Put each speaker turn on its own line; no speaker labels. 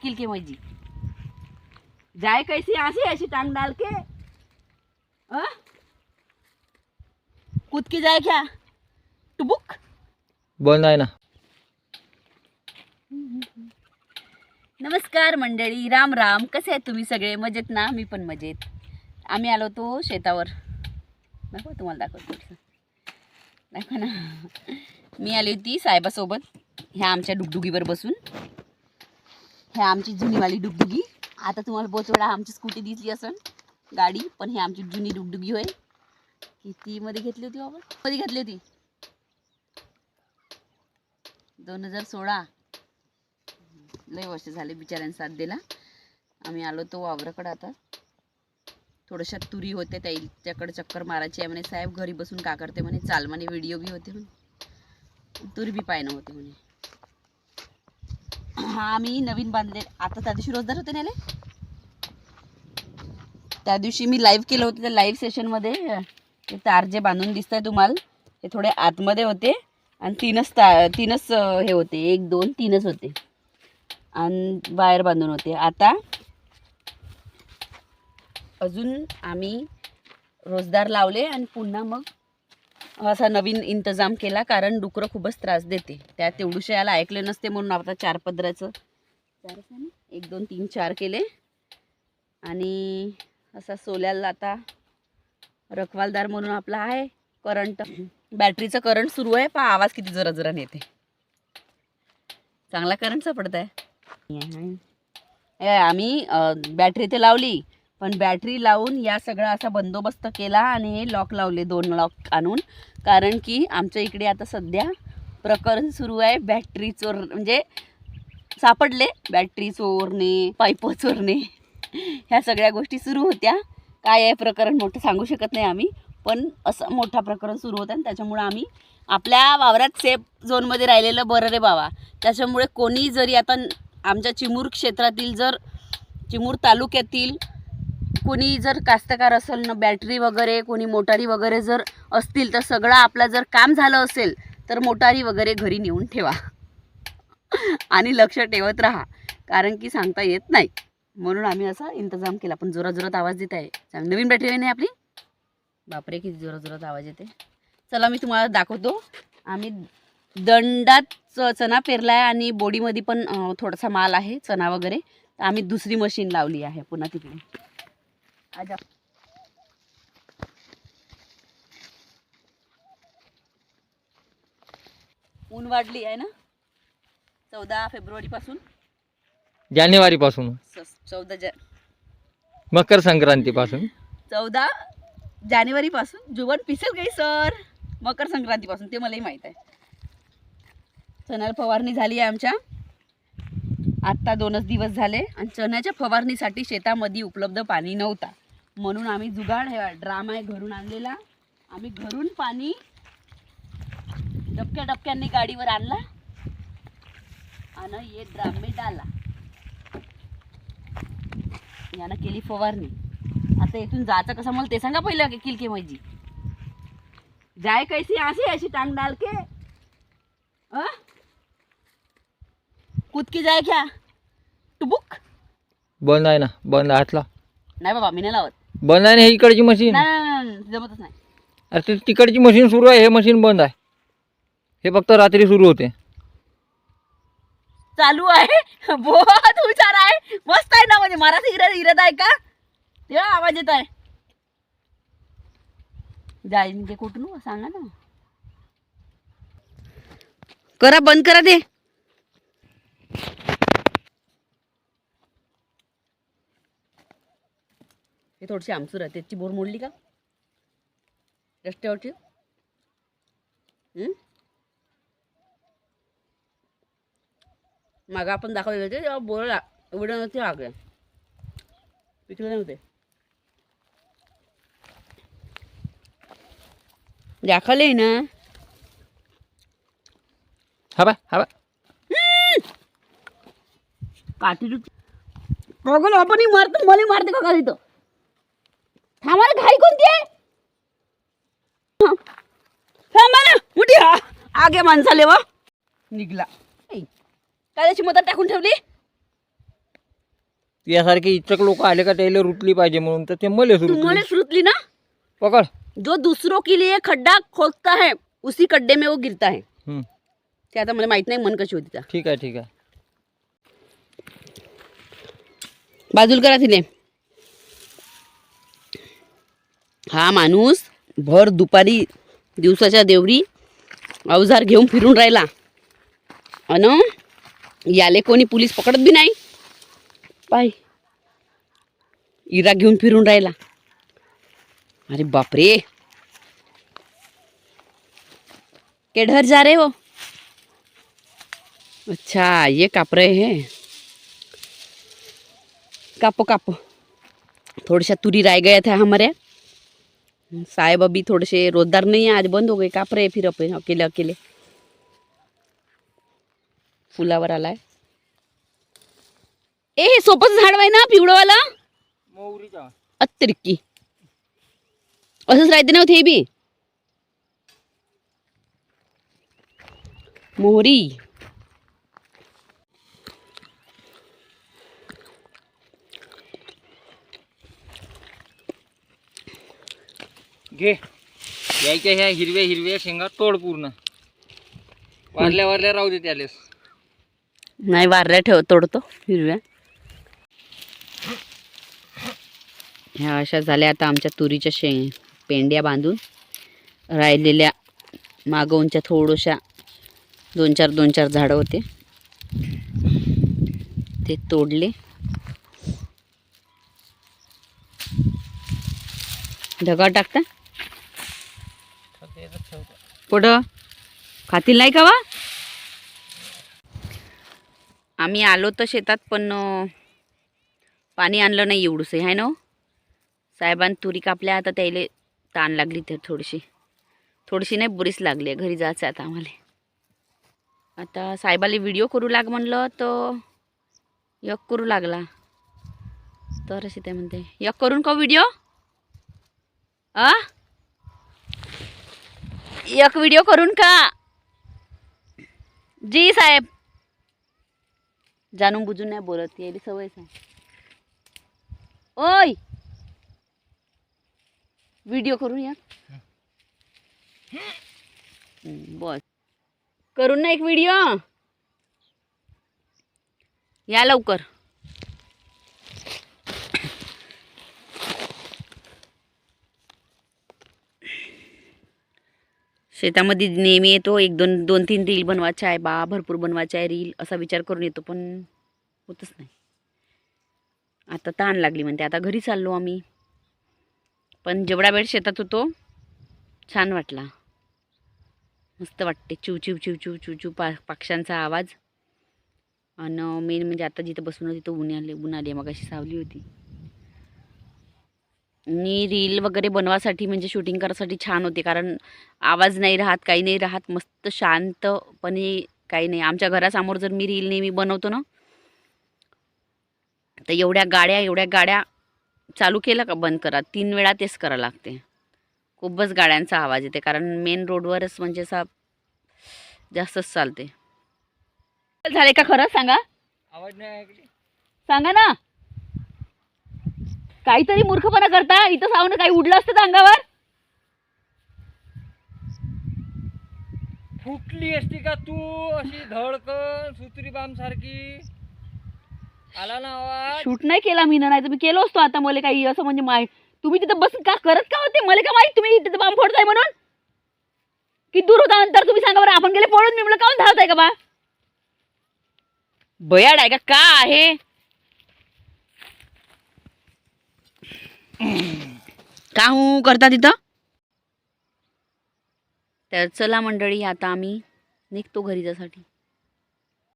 किल के मजी जाए कैसी आसी ऐसी टांग डाल के कूद के जाए क्या टुबुक
बंद आहे ना.
नमस्कार मंडळी, राम राम. कसे आहेत तुम्ही सगळे? मजेत ना? मी पण मजेत. आम्ही आलो तो शेतावर. दाखव तुम्हाला दाखवतो दाखव ना. मी आली होती साहेबासोबत. ह्या आमच्या डुगडुगीवर बसून. ह्या आमची जुनीवाली डुगडुगी. आता तुम्हाला बहुत वेळा आमची स्कूटी दिसली असेल गाडी, पण ही आमची जुनी डुगडुगी होय. किती मध्ये घेतली होती बाबा? कधी घेतली होती? 2016. लय वर्ष झाले बिचाऱ्यांनी साथ दिला. आम्ही आलो तो वावराकडे. आता थोड्याशा तुरी होते त्याच्याकडे चक्कर मारायची आहे म्हणे. साहेब घरी बसून का करते म्हणे, चाल म्हणे, व्हिडिओ बी होते म्हणे, तुरी बी पाहिणं होते म्हणे. हा आम्ही नवीन बांधले. आता त्या दिवशी रोजदार होते ना, त्या दिवशी मी लाईव्ह केलं होतं. त्या लाईव्ह सेशनमध्ये ते तार जे बांधून दिसत आहे तुम्हाला, ते थोडे आतमध्ये होते आणि तीनच हे होते, 1 2 3च होते आणि वायर बांधून होते. आता अजून आम्ही रोजदार लावले आणि पुन्हा मग असा नवीन इंतजाम केला, कारण डुकरं खूपच त्रास देते. त्या तेवढूशे याला ऐकले नसते म्हणून आता 4 पदराचं 1 2 3 4 केले. आणि असा सोल्याला आता रखवालदार म्हणून आपला आहे. करंट, बॅटरीचं करंट सुरू आहे. पहा आवाज किती जरा जरा येते. चांगला करंट सापडत आहे. आम्ही बॅटरी ते लावली, पण बॅटरी लावून या सगळा असा बंदोबस्त केला आणि हे लॉक लावले, 2 लॉक आणून. कारण की आमच्या इकडे आता सध्या प्रकरण सुरू आहे बॅटरी चोर, म्हणजे सापडले बॅटरी चोरणे, पाईप चोरणे, ह्या सगळ्या गोष्टी सुरू होत्या. काय आहे प्रकरण मोठं सांगू शकत नाही आम्ही, पण असं मोठा प्रकरण सुरू होतं आणि त्याच्यामुळं आम्ही आपल्या वावरात सेफ झोनमध्ये राहिलेलं बरं रे बाबा. त्याच्यामुळे कोणी जरी आता आमच्या चिमूर क्षेत्रातील, जर चिमूर तालुक्यातील कोणी जर कास्तकार असेल ना, बॅटरी वगैरे कोणी मोटारी वगैरे जर असतील, तर सगळं आपलं जर काम झालं असेल तर मोटारी वगैरे घरी नेऊन ठेवा आणि लक्ष ठेवत राहा, कारण की सांगता येत नाही. म्हणून आम्ही असा इंतजाम केला. पण जोरात आवाज देत आहे. नवीन बॅटरी आहे ना आपली. बापरे किती जोरात आवाज येते. चला मी तुम्हाला दाखवतो. आम्ही दंडात चणा पेरला आहे आणि बोडीमध्ये पण थोडासा माल आहे, चणा वगैरे. आम्ही दुसरी मशीन लावली आहे पुन्हा तिकडे. आजा ऊन वाढली आहे ना 14 फेब्रुवारी पासून,
जानेवारी पासून,
14
मकर संक्रांती पासून,
14 जानेवारी पासून जुवन पिसेल गई सर. मकर संक्रांती पासून ते मलाही माहित आहे. चण्याला फवारणी झाली आहे आमच्या आत्ता 2च दिवस झाले. आणि चण्याच्या फवारणीसाठी शेतामध्ये उपलब्ध पाणी नव्हता, म्हणून आम्ही जुगाड, हे ड्राम आहे घरून आणलेला. आम्ही घरून पाणी डबक्यांनी गाडीवर आणला आणि ये ड्राम में डाला. यानं केली फवारणी. आता इथून जायचं कसं मला ते सांगा पहिलं. किल के मजी जाए कैसी आसी ऐसी टांग डाल के कूद के जाए क्या टुबुक
बंद आहे ना. बंद हातला
नाही बाबा, मी नाही लावत.
बंद आहे ना. ही इकडची मशीन,
नाही जमतच नाही.
अरे तिकडची मशीन सुरू आहे, हे मशीन बंद आहे. हे फक्त रात्री सुरू होते.
चालू आहे. बहुत हुशार आहे, मस्त आहे ना. म्हणजे मराठी इरत आहे का तेव्हा आवाज येत आहे. जाई म्हणजे कुठून सांगा ना. करा, बंद करा ते. हे थोडीशी आमसूर आहे. त्याची बोर मोडली का रस्त्यावरची? मग आपण दाखवले होते तेव्हा बोर एवढं नव्हते लागले, पिकले नव्हते. दाखवले ना.
हवा हवा
काठी बघून आपण मारतो, मला मारते का तिथं. थांबायला घाई कोणती आहे? थांबा ना, मोठी आगे माणसाले वा निघला. काय त्याची मदत टाकून ठेवली.
यासारखे इच्छुक लोक आले का त्याला रुतली पाहिजे म्हणून तर ते मले
तुम्हाला रुतली ना.
पकड.
जो दूसरों के लिए खड्डा खोदता है उसी खड्डे में वो गिरता है.
हम्म,
ते आता मला माहित नाही मन कशी होती त्या.
ठीक आहे ठीक आहे.
बाजूला करा तिने. हा माणूस भर दुपारी दिवसाच्या देवरी अवजार घेऊन फिरून राहिला अन याले कोणी पोलीस पकडत बी नाही. पाय इरा घेऊन फिरून राहिला. अरे बापरे. किधर जा रहे हो? अच्छा ये काप रहे हैं. कापो कापो. थोड़ा तुरी रह गया था हमारे. साहेब अभी थोड़े से रोजदार नहीं है, आज बंद हो गए. काप रहे फिर अपने अकेले अकेले. फुलावर आलाय. ए हे सोपच झाड आहे ना पिवळवाला.
मोहरीचा.
अत्तिरिक्की असंच राहते ना ते बी. मोहरी.
घे. यायच्या ह्या हिरव्या हिरव्या शेंगा तोड पूर्ण. वारल्या वारल्या राहू दे त्यालेस.
नाही वारल्या ठेव तोडतो हिरव्या. ह्या अशा झाल्या आता आमच्या तुरीच्या पेंड्या बांधून राहिलेल्या मागवूनच्या थोड्याशा दोन चार झाडं होते ते तोडले. ढगा टाकता पुढं खातील नाही का वा. आम्ही आलो तर शेतात पण पाणी आणलं नाही एवढंसं आहे ना. साहेबांनी तुरी कापल्या आता त्याला ताण लागली तर थोडीशी नाही बरीच लागली. घरी जायचं आता आम्हाला. आता साहेबाला व्हिडिओ करू लाग म्हणलं तर एक करू लागला. तर असे ते म्हणते एक करून का व्हिडिओ. एक व्हिडिओ करून का. जी साहेब जाणून बुजून नाही बोलत. यायली सवयच आहे. ओय व्हिडिओ करून या. बस करून ना एक व्हिडिओ. या लवकर. शेतामध्ये नेहमी येतो. एक दोन तीन रील बनवायचे आहे बा. भरपूर बनवायचे आहे रील असा विचार करून येतो पण होतच नाही. आता ताण लागली म्हणते. आता घरी चाललो आम्ही. पण जेवढा वेळ शेतात होतो छान वाटला. मस्त वाटते. चिव चिव चिव चिव चिव चिव पक्ष्यांचा आवाज. आणि मेन म्हणजे आता जिथं बसून होती तिथं ऊन आली. मग अशी सावली होती. आणि रील वगैरे बनवासाठी म्हणजे शूटिंग करायसाठी छान होते. कारण आवाज नाही राहत काही नाही राहत. मस्त शांतपणे काही नाही. आमच्या घरासमोर जर मी रील नेहमी बनवतो ना तर एवढ्या गाड्या चालू केलं का बंद करा 3 वेळा तेच करावं लागते. खूपच गाड्यांचा आवाज येते. कारण मेन रोडवरच म्हणजे असा जास्तच चालते. झाले का खरं सांगा.
आवाज नाही ऐकली.
सांगा ना. काहीतरी मूर्खपणा करता. इथं सावनं काही उडलं असतं तर अंगावर.
फुटली असती का तू अशी धडकन सुतरी बाम सारखी. आला ना आवाज.
शूट नाही केला मी. नाही तर मी केलो असतो. आता मला काही असं म्हणजे तुम्ही तिथं बस का करत का होते मला का माहित. तुम्ही तिथं बाम फोडताय म्हणून. किती दूर होता अंतर तुम्ही सांगा बरं. आपण गेले पळून. मी म्हणलं काऊन धावताय का बा. बयाड आहे का आहे. का हूं करता तिथं. तर चला मंडळी आता आम्ही निघतो घरी जासाठी.